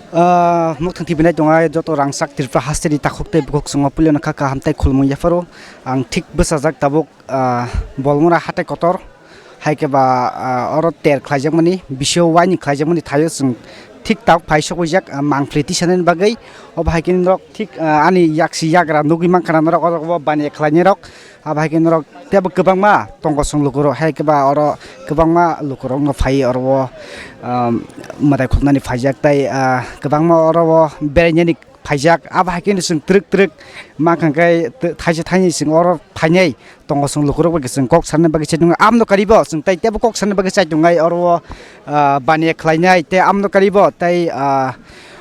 Mukthang tibinai dongai joto rangsak tirpra hasteri takhokte bukok songo pulio nakha ka hamtai khulmung yafaro ang thik besajak tabuk bolmura hatai kotor haike ba oro ter khlaijak mani bisio wani khlaijak mani thayo sung thik tak phaisok wijak mangfleti sanen bagai ob haikin rok thik ani yaksi yagra nugi mangkana rok oro bani khlaini rok ab haikin rok tebo kebangma tongkosong lukuro haike ba oro kebangma lukurok no phai oro madai khutnani phaijak tai kebangma oro berenyani phaijak ab haikin sung truk truk makangkai thaise thaini sung oro phainai tongkosong lukurok ba sung kok sanne bagi chedung amno karibo sung tai tebo kok sanne bagi chedungai oro bani khlainai te amno karibo tai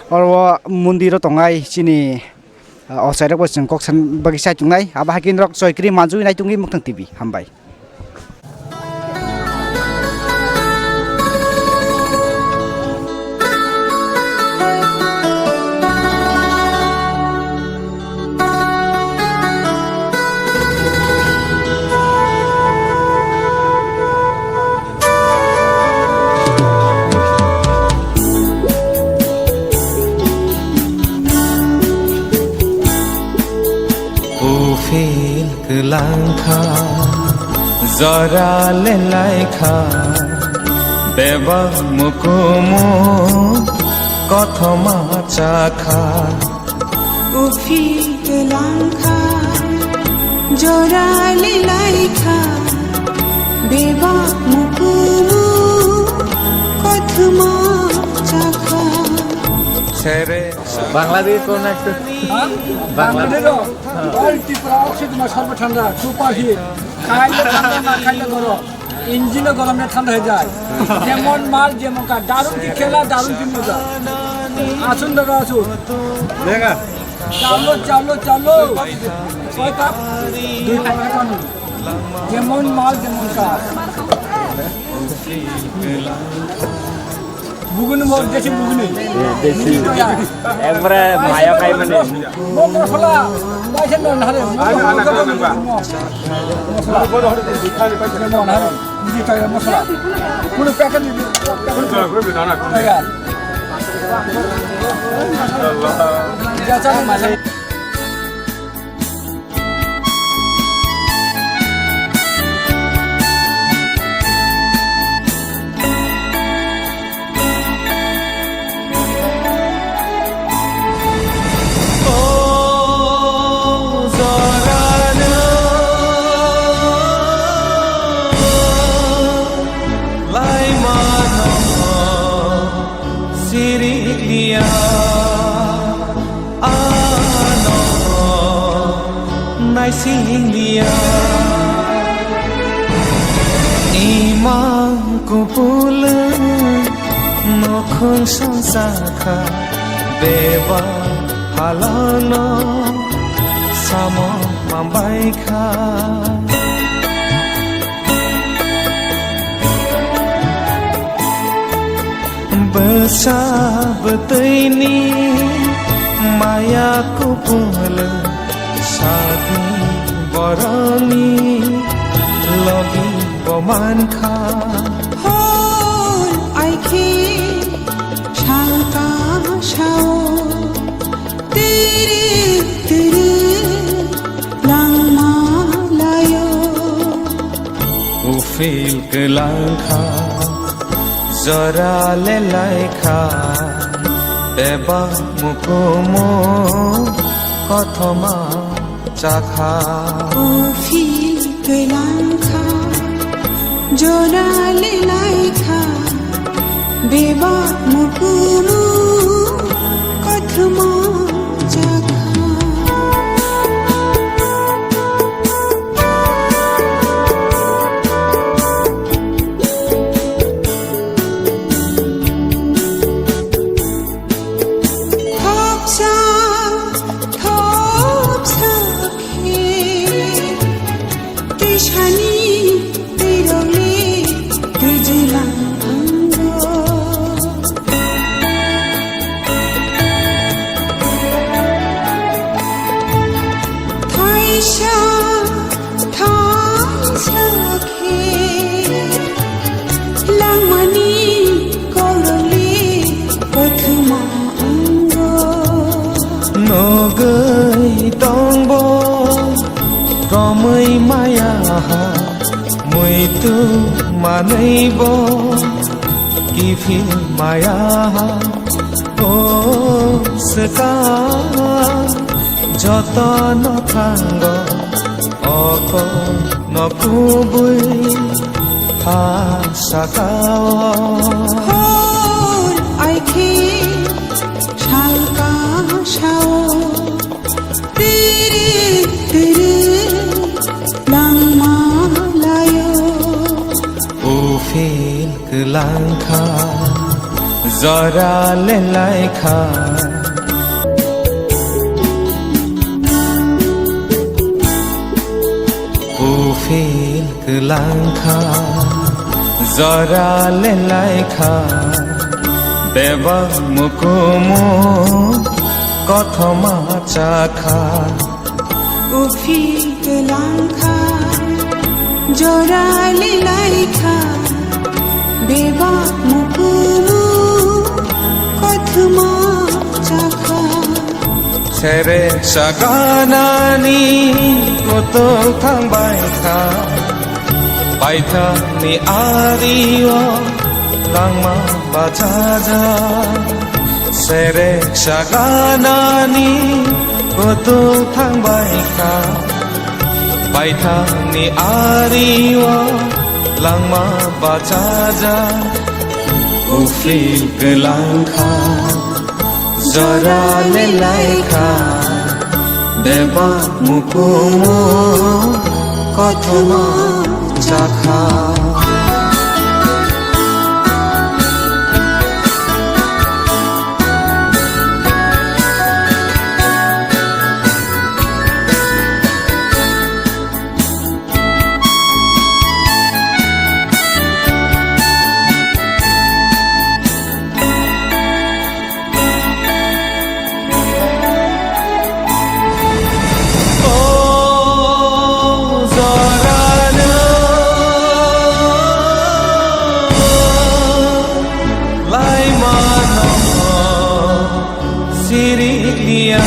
oro mundiro tongai chini osai rok sung kok san bagi chedungai ab haikin rok soikri manjui nai tungi Mukthang TV hambai. Ufil kelangka zara lelaika beba mukumu kothoma chakha Ufil kelangka zara lelaika beba mukumu kothoma chakha Bangladesh কোন একটা বাংলাদেশও all Tripura oxygen সর্ব ঠান্ডা super hit খাইলে ঠান্ডা না খাইলে গরম ইঞ্জিনও গরমে ঠান্ডা হয়ে যায় যেমন মাল যেমন কাজ দারুণ কি খেলা দারুণ কি মজা আসুন দাদা আসুন চালো চালো চালো ছয় কাপ 2 কাপ পানি যেমন মাল যেমন কাজ বুগুন মোর দেশি বুগুনি দেশি একবারে মায়া খাই মানে মশলা পয়সা নন হারে মশলা বড় হরে দিখালি পয়সা নন হারে দি তাই মশলা কোন প্যাকেট দিবি করবি না না মাশাআল্লাহ যা চাই মাশা sing dia imang kupul nokhon sansakha beba halano samo mambai kha besabeteini maya kupul sadi boroni logi boman kha hol aike shanta shao tere tere langma layo ufil kelangkha zara lelaikha beba mukumo kothoma chakha Ufil kelangka zara lelaikha beba mukumu kothoma chakha थानैब गिफिन माया ओसका যতন থাঙ্গ অক নকুবুই হাসাকাও hor aike shalka shao tere langma layo উফিল কলাংখা জরালে লাইখা উফিল কলাংখা জরালে লাইখা দেবা মুকুমু কথমা চাখা ufil langkha jorale laikha beba mukumu kothma chakha ছেড়ে সাগানানি কত থাংবাইখা পাইথানি আরিও লাংমা বাজাজা ছেড়ে সাগানানি কত থাংবাইখা পাইথানি আরিও লাংমা বাজাজা উফিল কলাংখা জরালে লাইখা দেবা মুকুমু কথমা চাখা Sirilia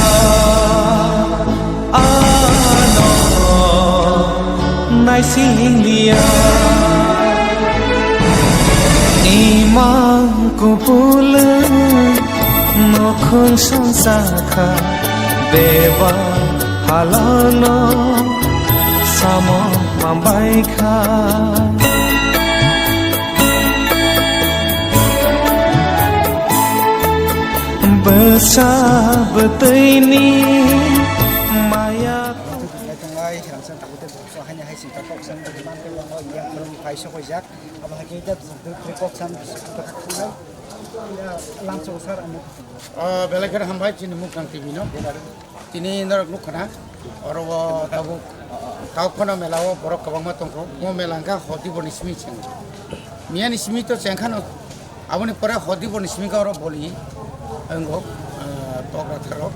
ano naisilia imang kupul nokhon sansakha deba halano samo mambaikha bersabetini maya Tungai hirangsan takute bukso hanya hai sita koksan beriman ke longo yang belum kaisok ojak apalagi kita koksan tungai langsung sar amu বেলেগের হামভাই চিনি মুখ কান্তি বিনো তিনি নরক লুকনা অরব তাবু কাউখনা মেলাও বরক কবাংমা তংকো মো মেলাঙ্কা হদি বনিসমি চেং মিয়া নিসমি তো চেংখানো আবনি পরে হদি বনিসমি কা অরব বলি अंगो तोगरा थारो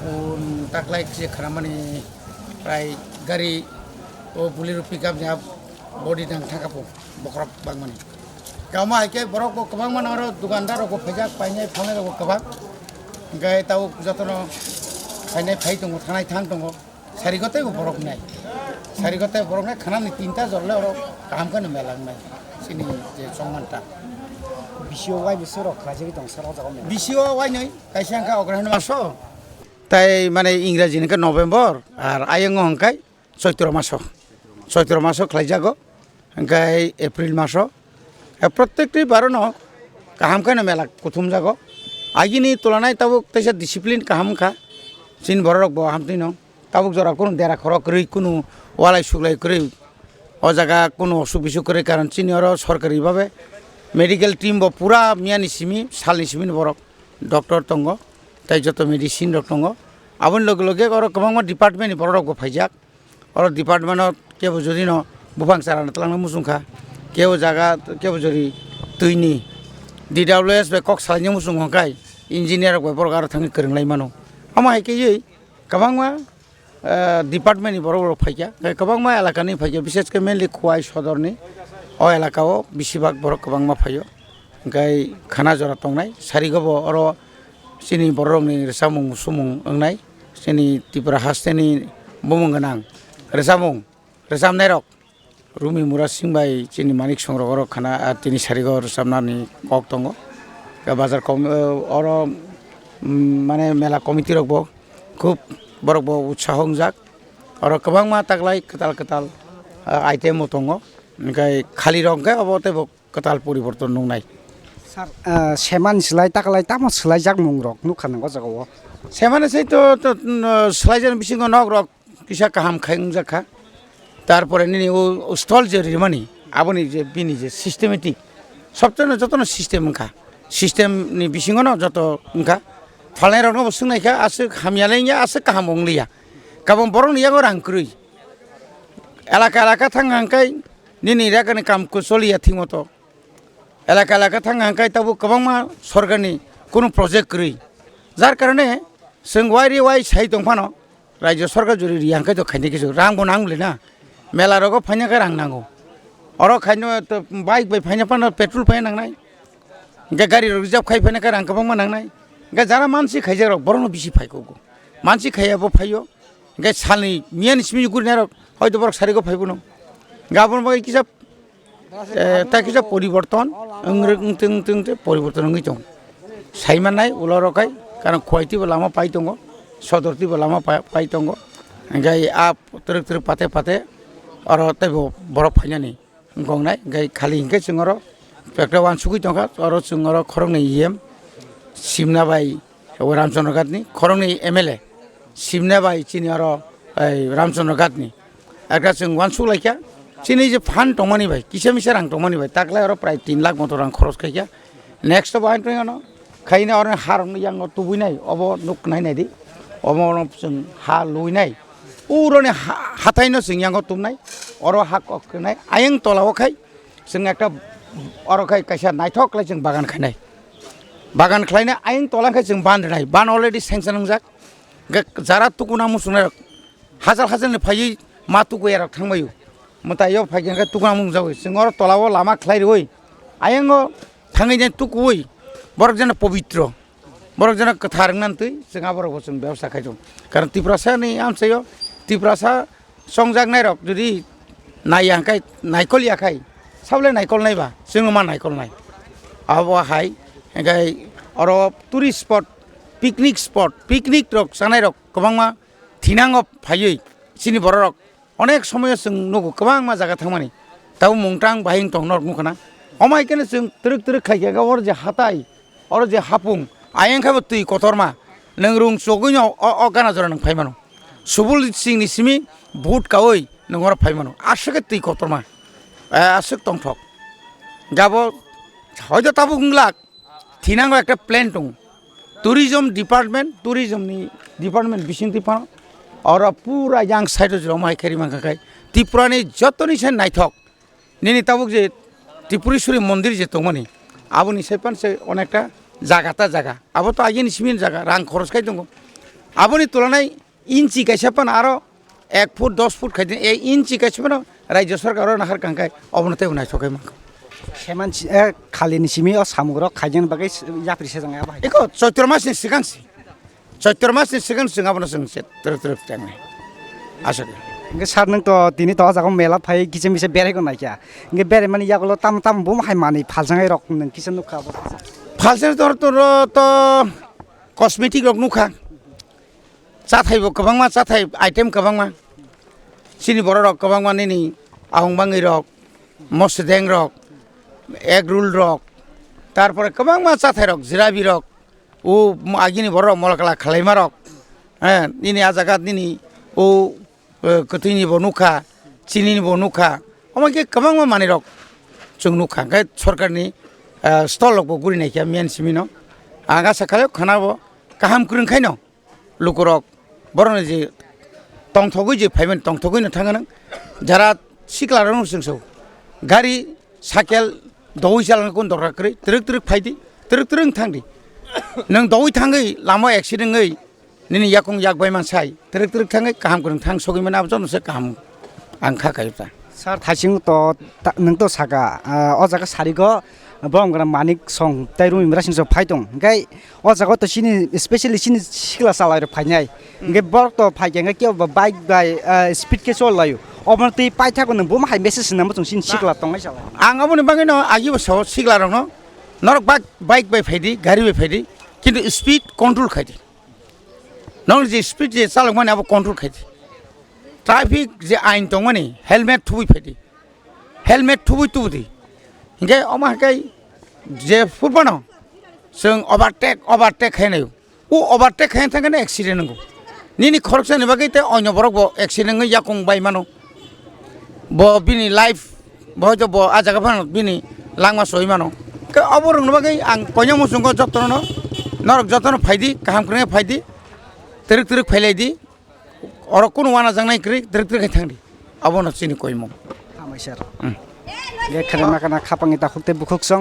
उन ताकलाय जे खामानि प्राय गारि ओ बुलिरु पिकआप जा बडी दां थाकापो बखरब बांगमानि गामा हाइके बरक को कबां मान आरो दुकानदार को फैजाक पाइनाय फाने को कबां गाय ताव जतनो फाइनाय फाइ दङ थानाय थां दङ सारिगते बरक नाय सारिगते बरक नाय खानानि तीनटा जरले आरो काम कने मेलांनाय सिनि जे संमानता bisio wai bisoro khajeri dong sara jago me bisio wai nei kaisangka ograhan maso তাই মানে ইংরেজি নাকি নভেম্বর আর আয়ঙ্গ হংকাই চৈত্র মাস খাইজাগো হংকাই এপ্রিল মাস প্রত্যেকটি বারণ কাহামখানে মেলা কুথুম যাগো আগিনি তুলনায় তাবুক তাইসা ডিসিপ্লিন কাহামখা চিন বড় বো হামতি ন তাবুক জরা কোনো দেরা খরক করি কোনো ওয়ালাই সুগলাই করি ও জায়গা কোনো অসুখ বিসুখ করে কারণ চিনি আরও সরকারিভাবে মেডিকেল টিম বো পুরা মিয়ানি সিমি সালনি সিমিন বরক ডক্টর তঙ্গ তাই যত মেডিসিন রক দङ আবন লগে লগে আর गोबां डिपार्टमेंट बरक फाइजाक और डिपार्टमेंट केबो जदि न बुफां सारान तलांग मुसुंखा केबो जागा केबो जरि तुइनि DWS बे कक सालनि मुसुं हंकाय इंजिनियर गय बरक आरो थांनि करंलाय मानो आमा हाइकेयै गोबां डिपार्टमेंट बरक फाइजा गोबां एलाकानि फाइजा विशेष के मेनलि खुवाई सदरनि अ एलाकाओ बेसिबाग बरक गोबां फाइयो गाय खाना जरा तंनाय सारिगबो और सिनि बरंनि रेसामुं सुमुं ओंनाय सिनि त्रिपुरा हास्टेनि बुमुं गोनां रेसामुं रेसामनाय रक Rumi Mura Singh by Chini Manik Songrogoro Kana at Tini Sarigor Samnani Koktongo, Bazar or Mane Mela Committee Rogbo, Kup Borbo Uchahongzak, or Kabangma Taglai Katal item Motongo, Kali Ronga about the Katal Puri Porto Nunai. Sar seman selai takalai tamat selai jak mungrok nukan ko jago. Semana say to Slajan Bishing on Ogrok, Kishakaham Kangzaka. তারপরে নিনি ও stall যে রিমানি আপনি যে বিনি যে systematic সবচেয়ে যত system খা system নি বিসিঙ্গন যত খা ফলাই রং বসুং নাইখা আছে খামিয়ালাইয়া আছে কাহাম বংলিয়া কাবং বরং ইয়াগো রাংক্রুই এলাকা এলাকা থাঙ্গাঙ্কাই নিনি রাগানি কাম কুসলিয়া ঠিকমতো এলাকা এলাকা থাঙ্গাঙ্কাই তাবো কবাংমা সরকারনি কোনো প্রজেক্ট করি যার কারণে जों वाइ साइ दंफानो रायजो सरकार जुरि रियांखाय तो खायनि किसु रांबो नांगले ना मेला रगो फाइनाखै रां नांगौ अरो खायनो तो बाइक बाय फाइना पानो पेट्रोल फाइ नांनाय गे गारि रिजार्व खाय फाइनाखै रां गोबां नांनाय गे जारा मानसि खायजा रग बरनो बिसि फायगौ मानसि खायाबो फायो गे सालनि मियानि सिमि गुरनाय रग हयतो बरक सारिगो फायबो गाबोन बाय किसाब ता किसाब परिवर्तन ओंरों परिवर्तन नङै दं साइमानाय उलरखाय कारण खयतिबो लामा पाइ दङ सदरतिबो लामा पाइ दङ गाय आप तरक पाते पाते और तब बरफ फाइनानि गंनाय गाय खाली हिंखे जोंर पेक्टा वान सुगै दंखा और जोंर खरंनि इएम सिमना बाय रामचंद्र घाटनि खरंनि एमएलए सिमना बाय चिनि और रामचंद्र घाटनि एकटा जों वान सुलायखा चिनि जे फान दंमानि बाय किसा मिसा रां दंमानि बाय ताकलाय और प्राय 3 लाख मत रां खरच खायखा नेक्स्ट बाय दङ खायना और हारं यांग तुबुनाय अब नुक नायनाय दि अब जों हा लुइनाय उरने हाथायनो जों यांग तुमनाय और हा कखनाय आयं तलावखाय जों एकटा अरखाय कायसा नायथकलाय जों बागान खालायनाय आयं तलाखाय जों बाननाय बान अलरेडि सेंसन नंजाक जारा तुकुना मुसुनाय हाजार हाजारनि फायै मा तुकुयार थांबायो मतायो फायगोन तुकुना मुंजावै जों और तलाव लामा खलायरoi आयं थाङैने तुकुयै बरक जना पवित्र बरक जना कथारंनानतै जोंहा बरक जों व्यवसाय खायदों कारण तिप्रासानि आमसायो तिप्रासा संजागनाय रक जुदि नायाखाय नायखलियाखाय सावले नायखल नायबा जों मा नायखल नाय आबहाय गाय और टुरिस्ट स्पट पिकनिक रक जानाय रक गोबांमा थिनांग फायै सिनि बर रक अनेक समय जों नगो गोबां मा जागा थांमानि दाउ मुंटां बाहिं दं नर मुखना अमायकेनो जों तरक खायगा और जे हाथाय और जे हापुं आयंखाबो तै कतरमा नों रुं चगैनो अगाना जरा नों फायमानो सुबुल सिंनि सिमि भुट कावै नों हर फायमानो आसके तै कतरमा आसक तंथक गाबो हयतो ताबो गुंलाक थिनांगो एकटा प्लेन दं टुरिजम डिपार्टमेंट बिसिं दिपानो और पूरा यां साइड जरा माय खेरि मांखाय त्रिपुरानि जतनि से नायथक निनि ताबुक जे त्रिपुरेश्वरी मन्दिर जे दंमानि आबोनि सेपानसे अनेकटा जागा आबो तो आइनि सिमिन जागा रां खरच खाय दङ आबोनि तुलनाय इन्चि गायसापान आरो 1 फुट 10 फुट खायदे 1 इन्चि गायसापान राज्य सरकार नाहार कांखाय अबनते उनाय सकाय माखौ सेमान खालिनि सिमि अ सामुग्र खायजन बागै याफ्रिसे जङा बाहाय एको चैत्र मासनि सिगांसि जों आबोनो जों तरक थांनाय आसा इंगे सार नों तो दिनै तो जागो मेला फाय किसे मिसे बेरायगो नायखा इंगे बेराय माने यागलो ताम बुम हाय माने फालजाङै रक नों किसे नुखा फालसे तो कस्मेटिक रक नुखा जाथायबो गोबांमा जाथाय आइटेम गोबांमा सिनि बर रक गोबांमा नि आहंबाङै रक मसदें रक एग रोल रक तारपरे गोबांमा जाथाय रक जिराबि रक ओ आगिनि बर रक मलकला खालायमा रक निनि आजागात निनि ओ कतैनि बनुखा चिनिनि बनुखा अमाके गोबांमा माने रक जों नुखा गाय सरकारनि स्टल रकबो गुरिनायखा मेन सिमिनो आगा साखायाव खानाबो गाहाम खुरुंखायनो लुकुरक बरनो जे तंथगै जे फायमोन तंथगैनो थाङो नों जारा सिख्लारनो जोंसौ गारि साइकेल दवै चालानो कोन दरखारै तरक फायदि तरक थांदि नों दवै थाङै लामा एक्सिडेन्टै निनि याकं याकबाय मानसाय तरक थाङै गाहाम खुरुं थां सगैमोन आबजनसे गाहाम आं खाखायबा सार थासिं तो नों तो सागा अ जागा सारिगो बंगरा मानिक सं ताइरु इमरासिं जो फायदं गाय अ जागा तो सिनि स्पेशली सिनि सिखला सालाय फायनाय गे बर तो फायगेंगा के बाइक बाय स्पीड के चलायो अबनति पाइथाको नों बम हाइ मेसेज नम्बर जों सिन सिगला तंगाय साला आं अब बागै न आगि बसाव सिगला रंग नरक बाइक बाय फाइदि गाड़ी बाय फाइदि किन्तु स्पीड कंट्रोल खाइदि नंग जे स्पीड जे चालक माने अब कंट्रोल खाइदि ट्राफिक जे आइन दं माने हेलमेट थुबै फाइदि हेलमेट थुबै तुबुदि हिंगे अमा हाय जे फुटबानो जों ओभारटेक खायनाय उ ओभारटेक खायनो थांगोन एक्सिडेन्ट नंगौ निनि खरक जानो बागै ते अन्य बरक एक्सिडेन्ट याकं बाय मानो ब बिनि लाइफ बहुत ब आजागा फान बिनि लांमा सहि मानो के अबरंग बागै आं कन्या मुसुंग जतन नरक जतन फायदि काहाम क्रने फायदि तेरक फायलायदि अर कुनु वाना जांनाय क्रि तेरक थांदि अबनो सिनि कयमो हामाय सार ये खरेना kana खापांनि ताखुते बुखुकसं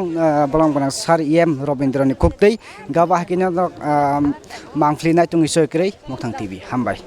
बलं बना सार एम रबिन्द्रनि खुक्तै गाबा हाकिना मांफ्लिनाय तुंगिसय क्रै मोथां टिभि हामबाय